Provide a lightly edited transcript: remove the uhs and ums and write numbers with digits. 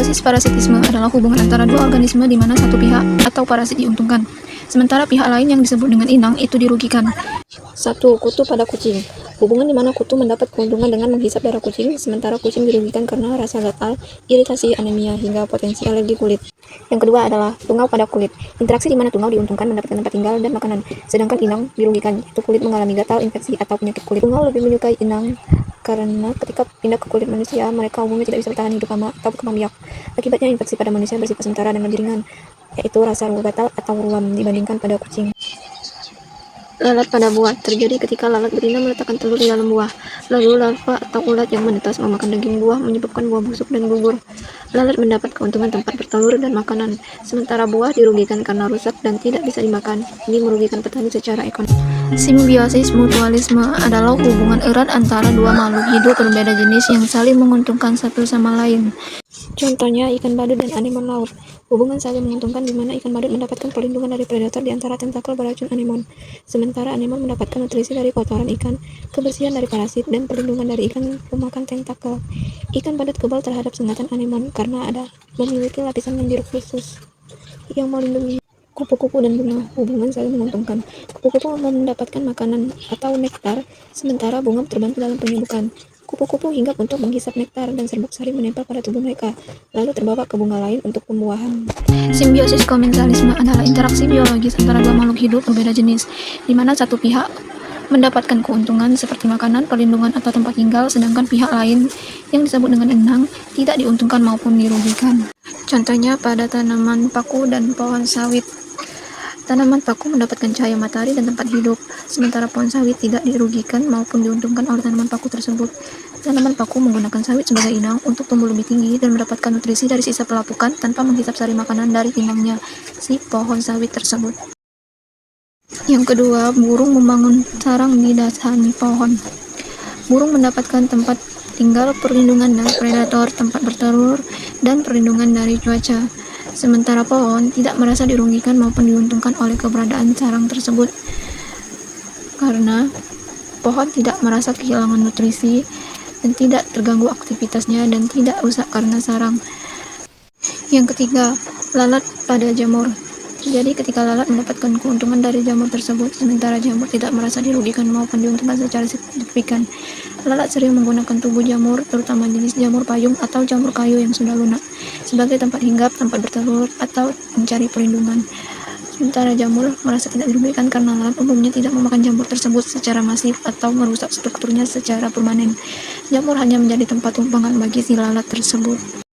Simbiosis parasitisme adalah hubungan antara dua organisme di mana satu pihak atau parasit diuntungkan, sementara pihak lain yang disebut dengan inang itu dirugikan. 1. Kutu pada kucing. Hubungan di mana kutu mendapat keuntungan dengan menghisap darah kucing, sementara kucing dirugikan karena rasa gatal, iritasi, anemia, hingga potensi alergi kulit. Yang kedua adalah tungau pada kulit. Interaksi di mana tungau diuntungkan mendapatkan tempat tinggal dan makanan, sedangkan inang dirugikan, yaitu kulit mengalami gatal, infeksi, atau penyakit kulit. Tungau lebih menyukai inang karena ketika pindah ke kulit manusia, mereka umumnya tidak bisa bertahan hidup lama atau berkembang biak. Akibatnya infeksi pada manusia bersifat sementara dan lebih ringan, yaitu rasa gatal atau ruam dibandingkan pada kucing. Lalat pada buah terjadi ketika lalat betina meletakkan telur di dalam buah. Lalu larva atau ulat yang menetas memakan daging buah menyebabkan buah busuk dan gugur. Lalat mendapat keuntungan tempat bertelur dan makanan, sementara buah dirugikan karena rusak dan tidak bisa dimakan. Ini merugikan petani secara ekonomi. Simbiosis mutualisme adalah hubungan erat antara dua makhluk hidup berbeda jenis yang saling menguntungkan satu sama lain. Contohnya ikan badut dan anemon laut. Hubungan saling menguntungkan di mana ikan badut mendapatkan perlindungan dari predator di antara tentakel beracun anemon, sementara anemon mendapatkan nutrisi dari kotoran ikan, kebersihan dari parasit, dan perlindungan dari ikan pemakan tentakel. Ikan badut kebal terhadap sengatan anemon karena memiliki lapisan lendir khusus yang melindungi. Kupu-kupu dan bunga. Hubungan saling menguntungkan. Kupu-kupu mendapatkan makanan atau nektar, sementara bunga terbantu dalam penyembuhan. Kupu-kupu hinggap untuk menghisap nektar dan serbuk sari menempel pada tubuh mereka, lalu terbawa ke bunga lain untuk pembuahan. Simbiosis komensalisme adalah interaksi biologis antara dua makhluk hidup berbeda jenis, di mana satu pihak mendapatkan keuntungan seperti makanan, perlindungan, atau tempat tinggal, sedangkan pihak lain yang disebut dengan inang tidak diuntungkan maupun dirugikan. Contohnya pada tanaman paku dan pohon sawit. Tanaman paku mendapatkan cahaya matahari dan tempat hidup, sementara pohon sawit tidak dirugikan maupun diuntungkan oleh tanaman paku tersebut. Tanaman paku menggunakan sawit sebagai inang untuk tumbuh lebih tinggi dan mendapatkan nutrisi dari sisa pelapukan tanpa menghisap sari makanan dari inangnya, si pohon sawit tersebut. Yang kedua, burung membangun sarang di dahan pohon. Burung mendapatkan tempat tinggal, perlindungan dari predator, tempat bertelur, dan perlindungan dari cuaca. Sementara pohon tidak merasa dirugikan maupun diuntungkan oleh keberadaan sarang tersebut, karena pohon tidak merasa kehilangan nutrisi dan tidak terganggu aktivitasnya dan tidak rusak karena sarang. Yang ketiga, lalat pada jamur. Jadi ketika lalat mendapatkan keuntungan dari jamur tersebut, sementara jamur tidak merasa dirugikan maupun diuntungkan secara signifikan. Lalat sering menggunakan tubuh jamur, terutama jenis jamur payung atau jamur kayu yang sudah lunak, sebagai tempat hinggap, tempat bertelur, atau mencari perlindungan. Sementara jamur merasa tidak dirugikan karena lalat umumnya tidak memakan jamur tersebut secara masif atau merusak strukturnya secara permanen. Jamur hanya menjadi tempat tumpangan bagi si lalat tersebut.